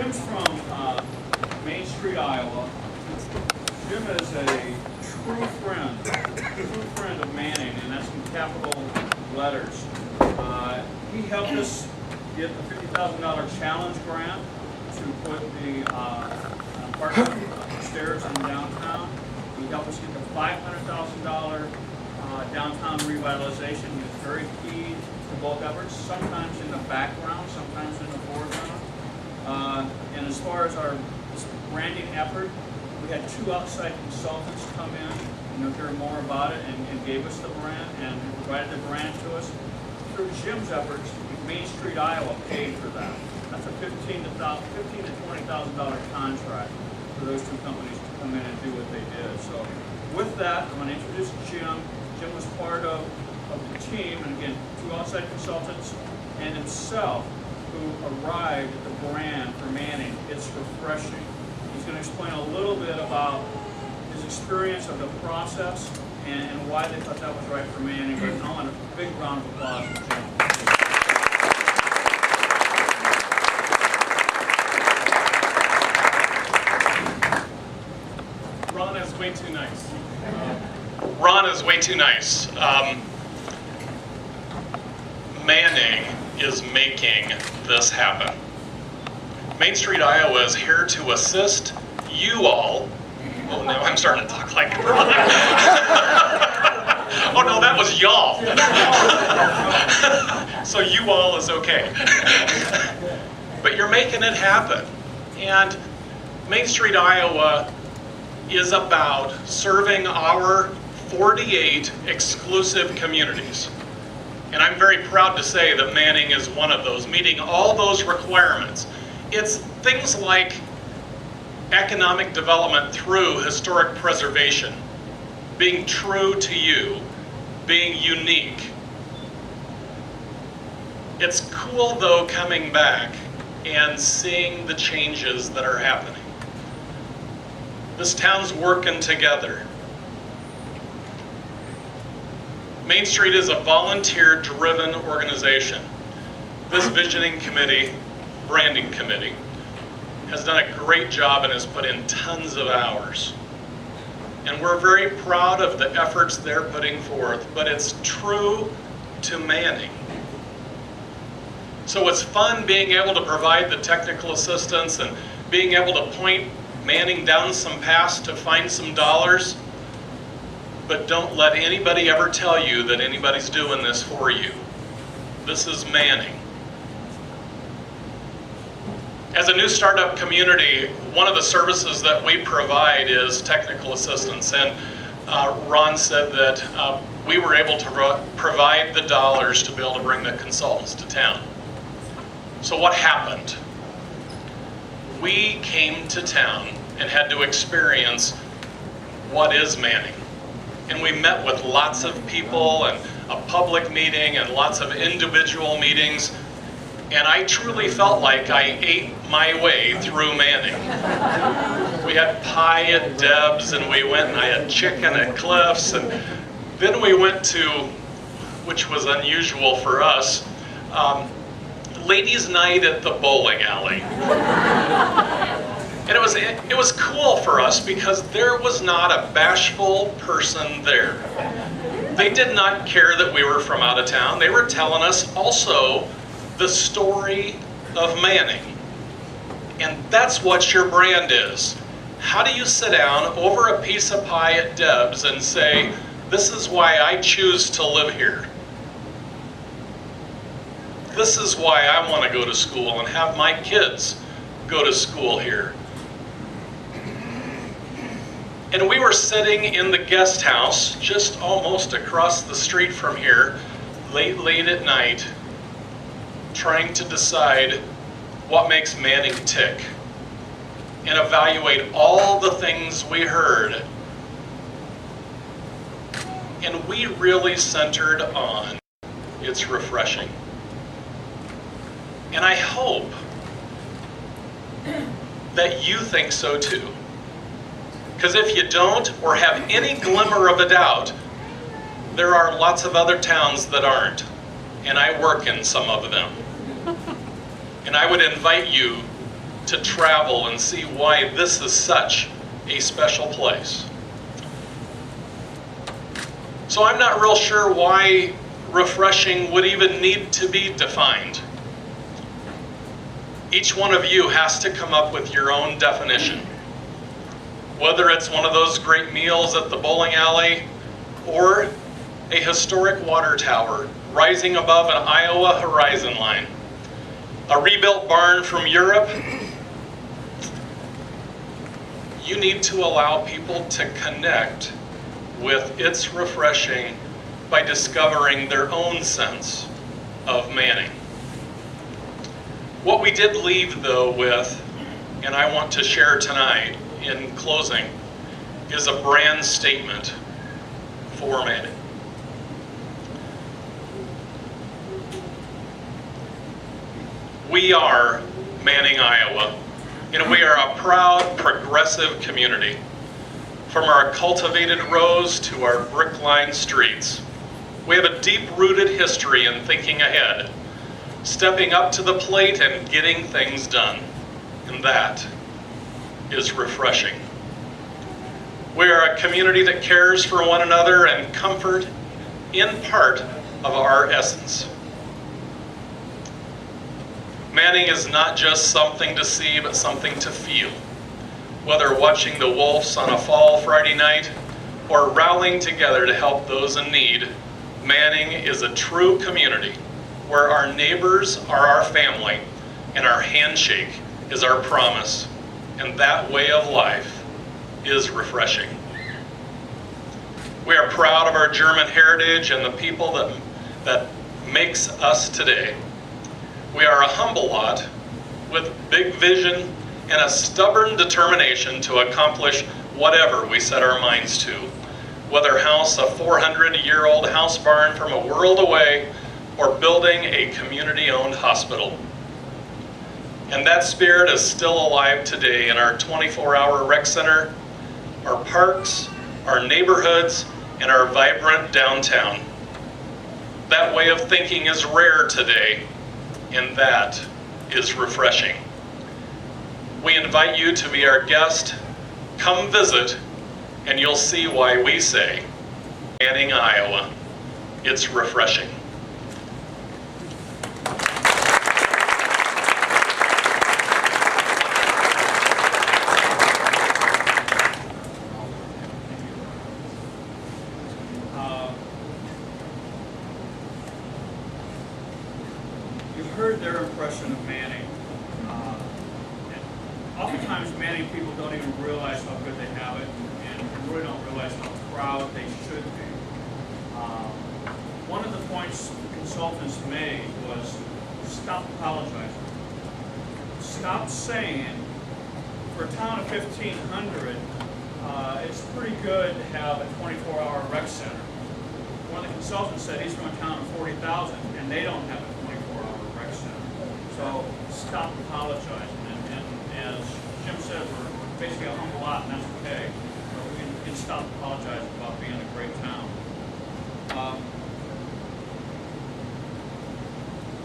Jim's from Main Street, Iowa. Jim is a true friend of Manning, and that's in capital letters. He helped us get the $50,000 challenge grant to put the apartment stairs in downtown. He helped us get the $500,000 downtown revitalization. He was very key to both efforts, sometimes in the background, sometimes in the foreground. And as far as our branding effort, we had 2 outside consultants come in, hear more about it, and gave us the brand and provided the brand to us. Through Jim's efforts, Main Street, Iowa paid for that. That's a $15,000 to $20,000 contract for those 2 companies to come in and do what they did. So with that, I'm going to introduce Jim. Jim was part of the team, and again, 2 outside consultants and himself, who arrived at the brand for Manning. It's refreshing. He's going to explain a little bit about his experience of the process and why they thought that was right for Manning. But I want a big round of applause for Jim. Ron is way too nice. Ron is way too nice. Manning is making this happen. Main Street, Iowa is here to assist you all. Oh, now I'm starting to talk like Ron. Oh no, that was y'all. So you all is okay. But you're making it happen. And Main Street, Iowa is about serving our 48 exclusive communities. And I'm very proud to say that Manning is one of those, meeting all those requirements. It's things like economic development through historic preservation, being true to you, being unique. It's cool though coming back and seeing the changes that are happening. This town's working together. Main Street is a volunteer-driven organization. This visioning committee, branding committee, has done a great job and has put in tons of hours. And we're very proud of the efforts they're putting forth, but it's true to Manning. So it's fun being able to provide the technical assistance and being able to point Manning down some paths to find some dollars. But don't let anybody ever tell you that anybody's doing this for you. This is Manning. As a new startup community, one of the services that we provide is technical assistance. And Ron said that we were able to provide the dollars to be able to bring the consultants to town. So what happened? We came to town and had to experience what is Manning. And we met with lots of people and a public meeting and lots of individual meetings. And I truly felt like I ate my way through Manning. We had pie at Deb's, and we went and I had chicken at Cliff's, and then we went to, which was unusual for us, ladies' night at the bowling alley. And it was cool for us because there was not a bashful person there. They did not care that we were from out of town. They were telling us also the story of Manning. And that's what your brand is. How do you sit down over a piece of pie at Deb's and say, this is why I choose to live here. This is why I want to go to school and have my kids go to school here. And we were sitting in the guest house just almost across the street from here, late at night, trying to decide what makes Manning tick and evaluate all the things we heard. And we really centered on it's refreshing. And I hope that you think so too. Because if you don't, or have any glimmer of a doubt, there are lots of other towns that aren't. And I work in some of them. And I would invite you to travel and see why this is such a special place. So I'm not real sure why refreshing would even need to be defined. Each one of you has to come up with your own definition. Whether it's one of those great meals at the bowling alley or a historic water tower rising above an Iowa horizon line, a rebuilt barn from Europe, you need to allow people to connect with its refreshing by discovering their own sense of Manning. What we did leave, though, with, and I want to share tonight in closing, is a brand statement for Manning. We are Manning, Iowa, and we are a proud, progressive community. From our cultivated rows to our brick-lined streets, we have a deep-rooted history in thinking ahead, stepping up to the plate and getting things done. And that is refreshing. We are a community that cares for one another and comfort in part of our essence. Manning is not just something to see, but something to feel. Whether watching the Wolves on a fall Friday night or rallying together to help those in need, Manning is a true community where our neighbors are our family and our handshake is our promise, and that way of life is refreshing. We are proud of our German heritage and the people that makes us today. We are a humble lot with big vision and a stubborn determination to accomplish whatever we set our minds to, whether house a 400-year-old house barn from a world away or building a community-owned hospital. And that spirit is still alive today in our 24-hour rec center, our parks, our neighborhoods, and our vibrant downtown. That way of thinking is rare today, and that is refreshing. We invite you to be our guest. Come visit, and you'll see why we say, Manning, Iowa, it's refreshing. You've heard their impression of Manning. Oftentimes, Manning people don't even realize how good they have it, and really don't realize how proud they should be. One of the points the consultants made was stop apologizing. Stop saying, for a town of 1,500, it's pretty good to have a 24-hour rec center. One of the consultants said he's from a town of 40,000, and they don't have a 24-hour rec center. So stop apologizing. And as Jim said, we're basically a humble lot, and that's okay. But we can stop apologizing about being a great town.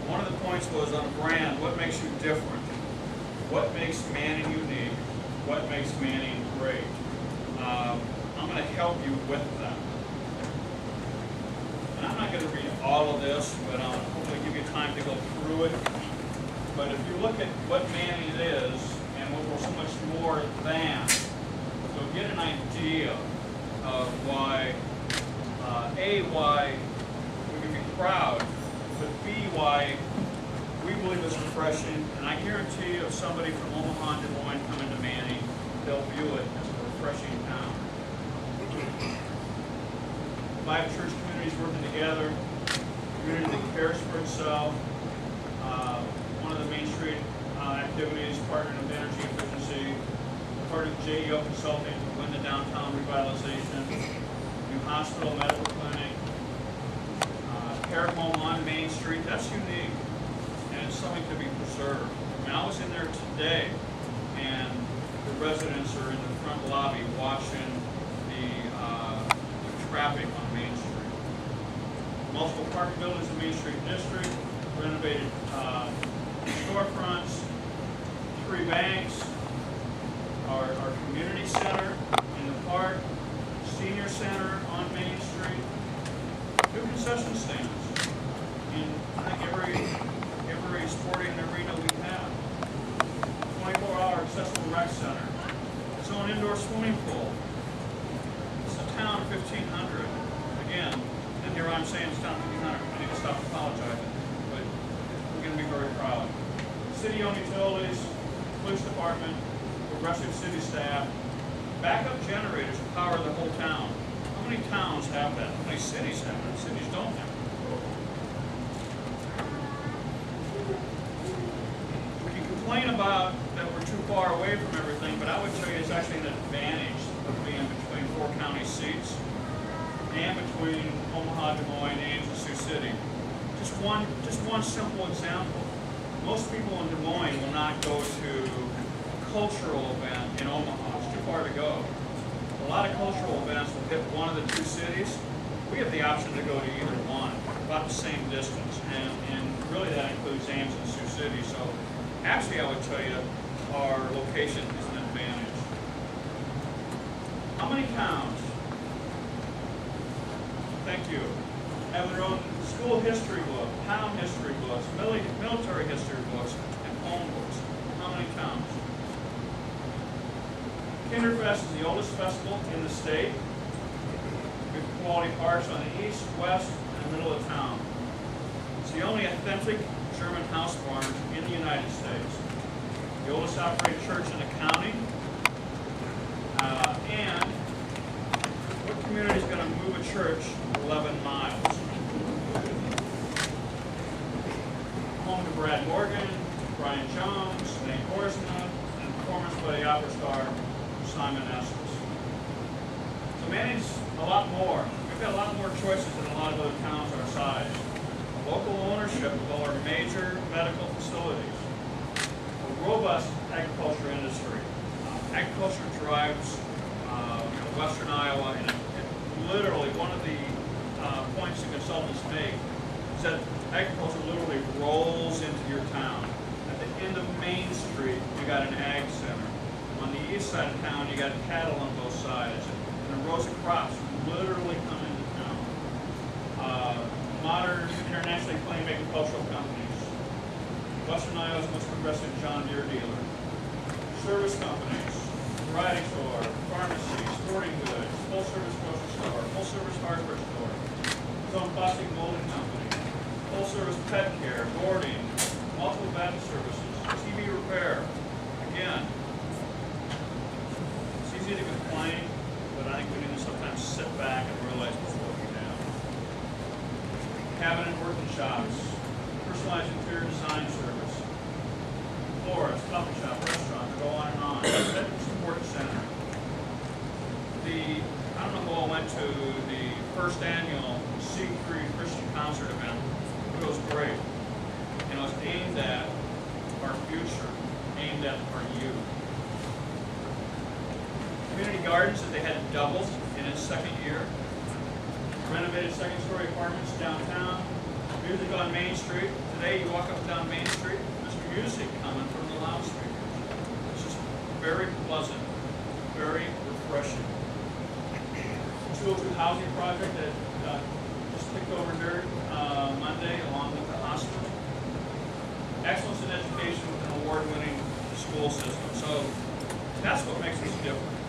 One of the points was on brand, what makes you different? What makes Manning unique? What makes Manning great? I'm going to help you with that. And I'm not going to read all of this, but I'll hopefully give you time to go through it. But if you look at what Manning is and what we're so much more than, you'll get an idea of why, A, why we can be proud, but B, why we believe it's refreshing. And I guarantee you, if somebody from Omaha and Des Moines come into Manning, they'll view it as a refreshing town. 5 church communities working together, a community that cares for itself. One of the Main Street activities, partnering with energy efficiency, part of JEO Consulting to win the downtown revitalization, new hospital, medical clinic, care home on Main Street. That's unique, and it's something to be preserved. I mean, I was in there today, and the residents are in the front lobby watching the traffic on Main Street. Multiple parking buildings in Main Street District, renovated storefronts, 3 banks, our community center in the park, senior center on Main Street, 2 concession stands in I think every sporting arena we have, 24-hour accessible rec center, its own indoor swimming pool. It's a town of 1,500. Again, and here I'm saying it's town of 1,500. I need to stop apologizing, but we're going to be very proud. City-owned utilities, police department, progressive city staff, backup generators to power the whole town. How many towns have that? How many cities have that? Cities don't have it. We can complain about that we're too far away from everything, but I would tell you it's actually an advantage of being between 4 county seats and between Omaha, Des Moines, Ames, and Sioux City. Just one simple example. Most people in Des Moines will not go to a cultural event in Omaha. It's too far to go. A lot of cultural events will hit one of the 2 cities. We have the option to go to either one, about the same distance, and really that includes Ames and Sioux City. So actually I would tell you our location is an advantage. How many towns, thank you, have their own school history book, town history books, military history books, and poem books? How many towns? Kinderfest is the oldest festival in the state. We have quality parks on the east, west, and the middle of town. It's the only authentic German house barn in the United States. The oldest operating church in the county. And what community is going to move a church 11 miles? Home to Brad Morgan, Brian Jones, Nate Horsman, and performance by the opera star Simon Estes. So Manning's a lot more. We've got a lot more choices than a lot of other towns our size. Local ownership of all our major medical facilities. A robust agriculture industry. Agriculture drives western Iowa, and literally one of the points the consultants make is that agriculture literally rolls into your town. At the end of Main Street, you got an ag center. On the east side of town, you got cattle on both sides, and the rows of crops literally come into town. Modern, internationally acclaimed agricultural companies. Western Iowa's most progressive John Deere dealer. Service companies, variety store, pharmacy, sporting goods, full-service grocery store, full-service hardware store, its own plastic molding company, full-service pet care, boarding, multiple battery services, TV repair. Again, it's easy to complain, but I think we need to sometimes sit back and realize what's working now. Cabinet working shops, personalized interior design service, florist, coffee shop, restaurant, go on and on. Veteran Support Center. I don't know who all went to the first annual Siegfried Christian concert event. It was great. And it was aimed at our future, aimed at our youth. Community gardens that they had doubled in its second year. Renovated second-story apartments downtown. Music on Main Street. Today you walk up and down Main Street, there's music coming from the loudspeakers. It's just very pleasant, very refreshing. 202 housing project that just kicked over here Monday along with the hospital. Excellence in education with an award-winning school system. So that's what makes us different.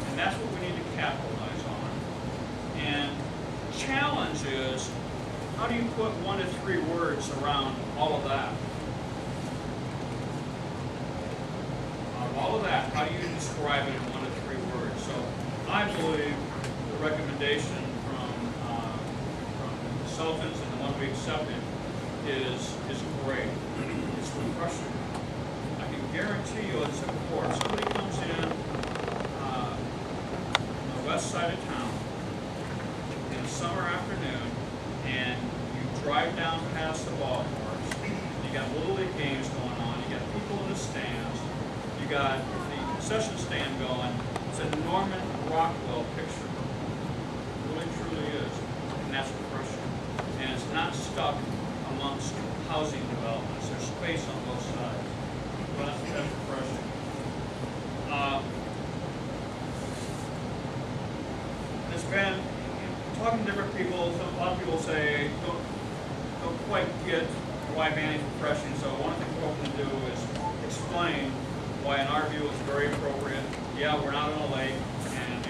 And that's what we need to capitalize on. And the challenge is, how do you put 1 to 3 words around all of that? All of that, how do you describe it in 1 to 3 words? So I believe the recommendation from consultants and the one we accepted is great. It's refreshing. I can guarantee you, as I said before, if somebody comes in on the west side of town in a summer afternoon and you drive down past the ballparks, you got Little League games going on, you got people in the stands, you got the concession stand going. It's a Norman Rockwell picture. It really, truly is. And that's refreshing. And it's not stuck amongst housing developments. There's space on both sides. Well, that's refreshing. It's been, talking to different people, a lot of people say, don't quite get why manning's refreshing, so one of the things we're hoping to do is explain why in our view it's very appropriate. Yeah, we're not on a lake, and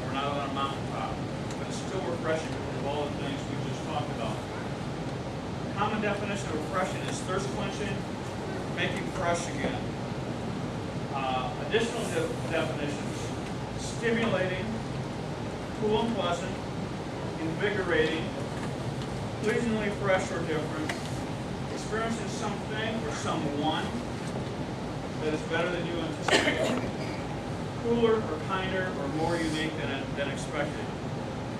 we're not on a mountaintop, but it's still refreshing because of all the things we just talked about. The common definition of refreshing is thirst quenching, making fresh again. Additional definitions: stimulating, cool and pleasant, invigorating, pleasingly fresh or different, experiencing something or someone that is better than you anticipated, cooler or kinder or more unique than expected.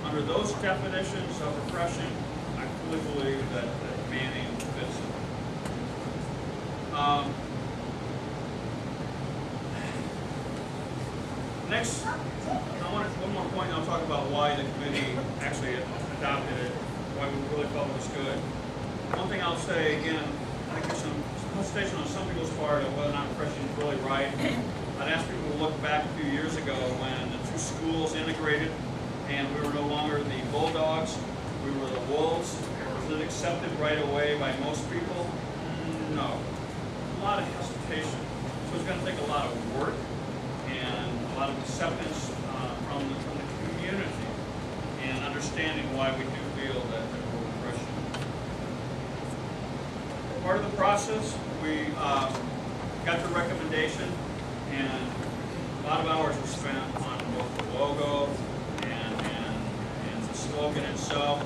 Under those definitions of refreshing, I fully believe that Manning fits it. Next, one more point, I'll talk about why the committee actually adopted it, why we really felt it was good. One thing I'll say, again, I think there's some hesitation on some people's part of whether or not refreshing is really right. I'd ask people to look back a few years ago when the two schools integrated and we were no longer the Bulldogs, we were the Wolves. Was it accepted right away by most people? No. A lot of hesitation. So it's going to take a lot of work and a lot of acceptance from the community and understanding why we do feel that we're refreshing. Part of the process, we got the recommendation, and a lot of hours were spent on both the logo and the slogan itself.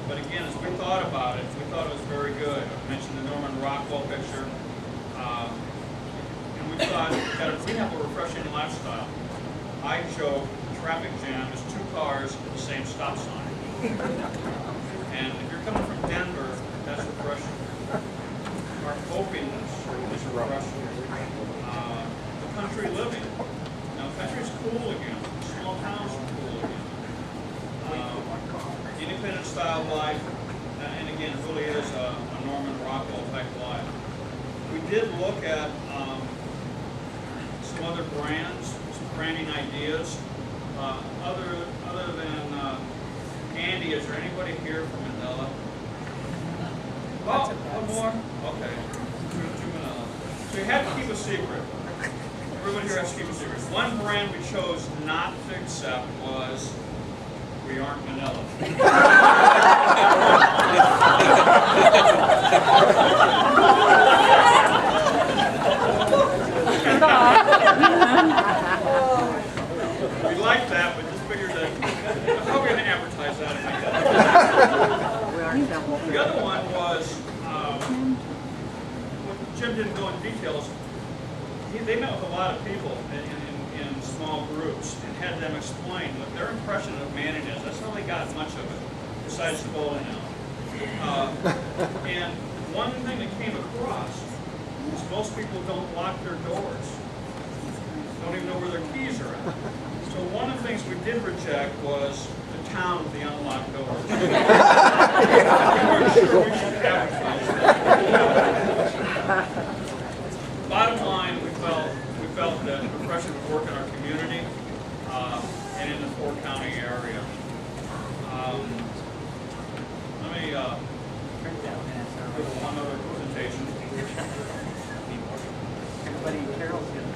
But again, as we thought about it, we thought it was very good. I mentioned the Norman Rockwell picture. And we thought that if we have a refreshing lifestyle, I joke, traffic jam is two cars at the same stop sign. And if you're coming from Denver, that's refreshing. Our hopiness is refreshing. The country living. Now, country's cool again. Small towns are cool again. Independent style life, and again, it really is a Norman Rockwell type life. We did look at some other brands, some branding ideas. Other than Andy, is there anybody here from Manila? Oh, one more? Okay. To Manila. So you had to keep a secret. Everybody here has to keep a secret. One brand we chose not to accept was We Aren't Manila. We like that, but just figured that how are we going to advertise that? The other one was, Jim didn't go into details. They met with a lot of people in small groups and had them explain what their impression of Manning is. That's how they got much of it, besides the bowling alley. And one thing that came across is most people don't lock their doors. Don't even know where their keys are at. So one of the things we did reject was the town with the unlocked doors. We weren't sure we should advertise that. Bottom line, we felt that refreshing would work in our community and in the Fort County area. Let me do one other presentation. Everybody, Carol's good.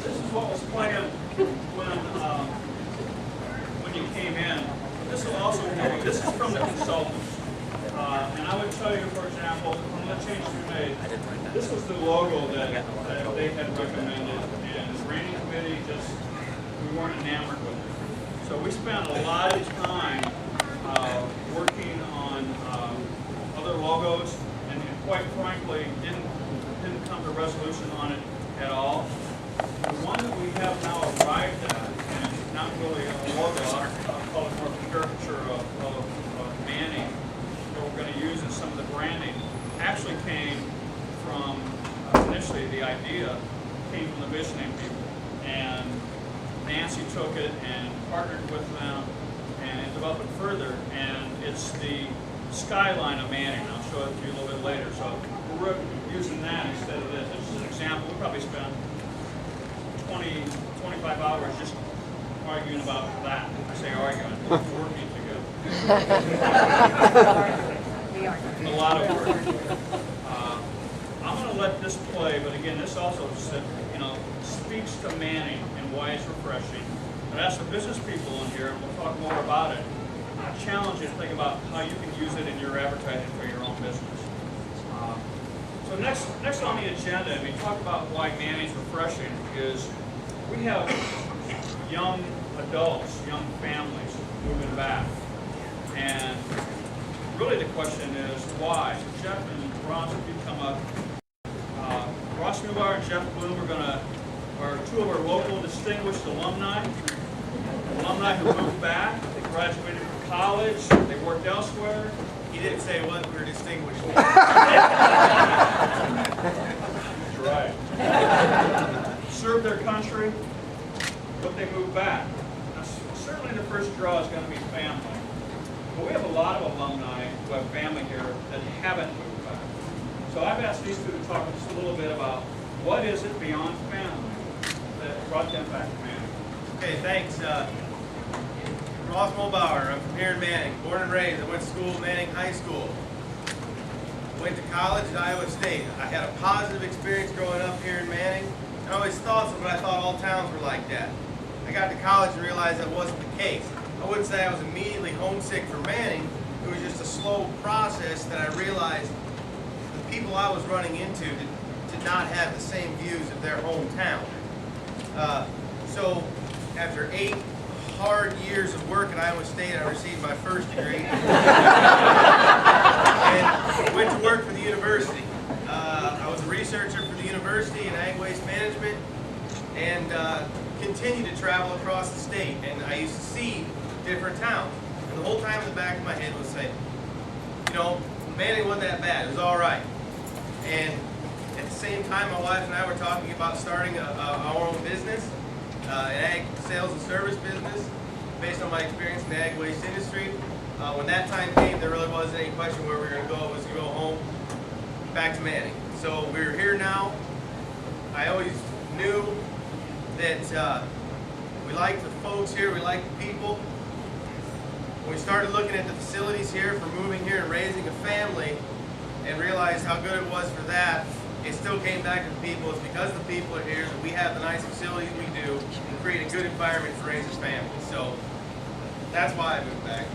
This is what was planned when you came in. This will also tell you, this is from the consultants. And I would tell you, for example, from the change we made, this was the logo that they had recommended, and the branding committee we weren't enamored with it. So we spent a lot of time working on other logos, and quite frankly, didn't come to resolution on it at all. The one that we have now arrived at, and it's not really a logo, I'll call it more of a caricature of Manning, that we're going to use in some of the branding, actually came from, initially the idea came from the visioning people. And Nancy took it and partnered with them and develop it further, and it's the skyline of Manning. I'll show it to you a little bit later. So we're using that instead of this. This is an example. We probably spent 20, 25 hours just arguing about that. I say arguing, working together. A lot of work. I'm going to let this play, but again, this also speaks to Manning and why it's refreshing. But as the business people in here, and we'll talk more about it, I challenge you to think about how you can use it in your advertising for your own business. So next on the agenda, and we talk about why Manning's refreshing, is we have young adults, young families moving back. And really the question is why? So Jeff and Ross, if you come up. Ross Newbar and Jeff Bloom are two of our local distinguished alumni who moved back. They graduated from college. They worked elsewhere. He didn't say what we were distinguished. That's right. Served their country, but they moved back. Now, certainly the first draw is going to be family. But we have a lot of alumni who have family here that haven't moved back. So I've asked these two to talk just a little bit about what is it beyond family that brought them back to Manning. Okay, thanks. Ross Mulbauer. I'm from here in Manning. Born and raised. I went to school at Manning High School. Went to college at Iowa State. I had a positive experience growing up here in Manning. I always thought so, but I thought all towns were like that. I got to college and realized that wasn't the case. I wouldn't say I was immediately homesick for Manning. It was just a slow process that I realized the people I was running into did not have the same views of their hometown. So after 8 hard years of work at Iowa State, I received my first degree and went to work for the university. I was a researcher for the university in ag waste management and continued to travel across the state. And I used to see different towns. And the whole time in the back of my head was saying, Manning wasn't that bad. It was all right. And at the same time, my wife and I were talking about starting our own business, an ag sales and service business, based on my experience in the ag waste industry. When that time came, there really wasn't any question where we were going to go. It was to go home, back to Manning. So we're here now. I always knew that we liked the folks here, we liked the people. When we started looking at the facilities here for moving here and raising a family and realized how good it was for that, it still came back to the people. It's because the people are here that we have the nice facilities we do and create a good environment for raising families. So that's why I moved back.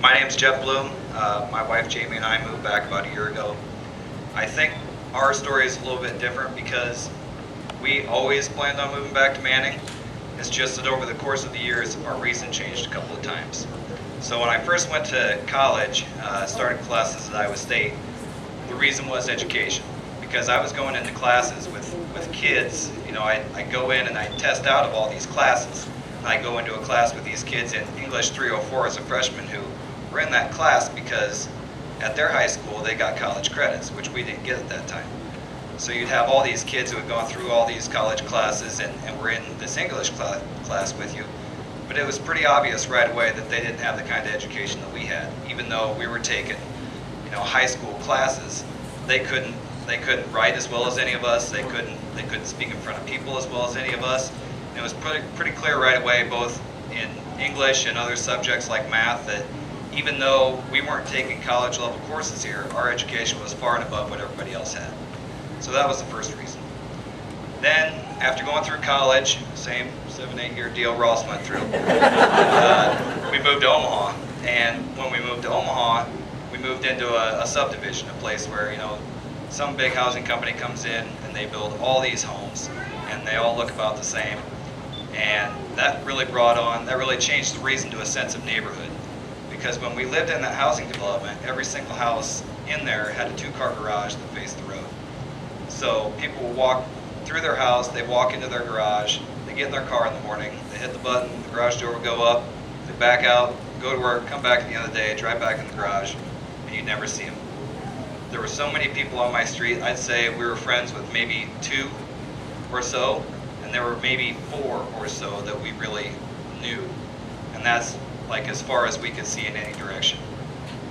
My name's Jeff Bloom. My wife Jamie and I moved back about a year ago. I think our story is a little bit different because we always planned on moving back to Manning. It's just that over the course of the years, our reason changed a couple of times. So when I first went to college, started classes at Iowa State, the reason was education. Because I was going into classes with kids, I go in and I test out of all these classes. And I go into a class with these kids in English 304 as a freshman who were in that class because at their high school they got college credits, which we didn't get at that time. So you'd have all these kids who had gone through all these college classes and were in this English class with you. But it was pretty obvious right away that they didn't have the kind of education that we had. Even though we were taking, high school classes, they couldn't write as well as any of us. They couldn't speak in front of people as well as any of us. And it was pretty clear right away, both in English and other subjects like math, that even though we weren't taking college level courses here, our education was far and above what everybody else had. So that was the first reason. Then, after going through college, same 7-8 year deal Ross went through, we moved to Omaha. And when we moved to Omaha, we moved into a subdivision, a place where, some big housing company comes in and they build all these homes and they all look about the same. And that really changed the reason to a sense of neighborhood. Because when we lived in that housing development, every single house in there had a 2-car garage that faced the road. So people will walk through their house, they walk into their garage, they get in their car in the morning, they hit the button, the garage door will go up, they back out, go to work, come back at the end of the day, drive back in the garage, and you never see them. there were so many people on my street. I'd say we were friends with maybe 2 or so, and there were maybe 4 or so that we really knew. And that's like as far as we could see in any direction.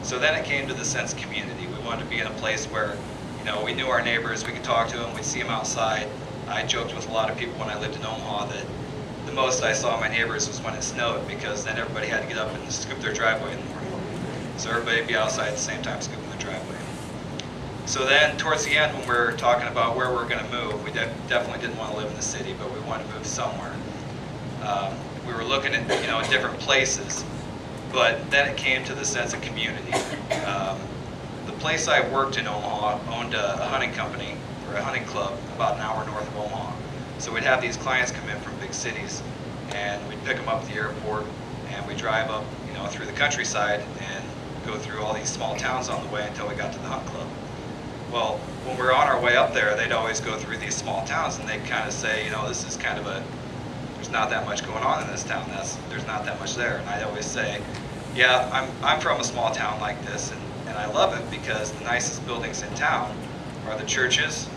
So then it came to the sense of community. We wanted to be in a place where, you know, we knew our neighbors, we could talk to them, we'd see them outside. I joked with a lot of people when I lived in Omaha that the most I saw my neighbors was when it snowed, because then everybody had to get up and scoop their driveway in the morning. So everybody would be outside at the same time scooping their driveway. So then towards the end, when we were talking about where we're going to move, we definitely didn't want to live in the city, but we wanted to move somewhere. We were looking at, you know, different places, but then it came to the sense of community. The place I worked in Omaha owned a hunting company, or a hunting club, about an hour north of Omaha. So we'd have these clients come in from big cities, and we'd pick them up at the airport, and we'd drive up, you know, through the countryside and go through all these small towns on the way until we got to the hunt club. Well, when we were on our way up there, they'd always go through these small towns, and they'd kind of say, you know, this is kind of there's not that much going on in this town. There's not that much there. And I'd always say, yeah, I'm from a small town like this, and I love it because the nicest buildings in town are the churches,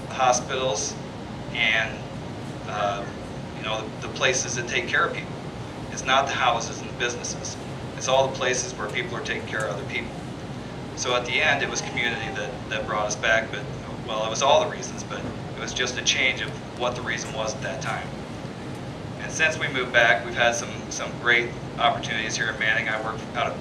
the hospitals, and you know, the places that take care of people. It's not the houses and the businesses. It's all the places where people are taking care of other people. So at the end, it was community that brought us back. But, well, it was all the reasons, but it was just a change of what the reason was at that time. And since we moved back, we've had some great opportunities here in Manning. I work out of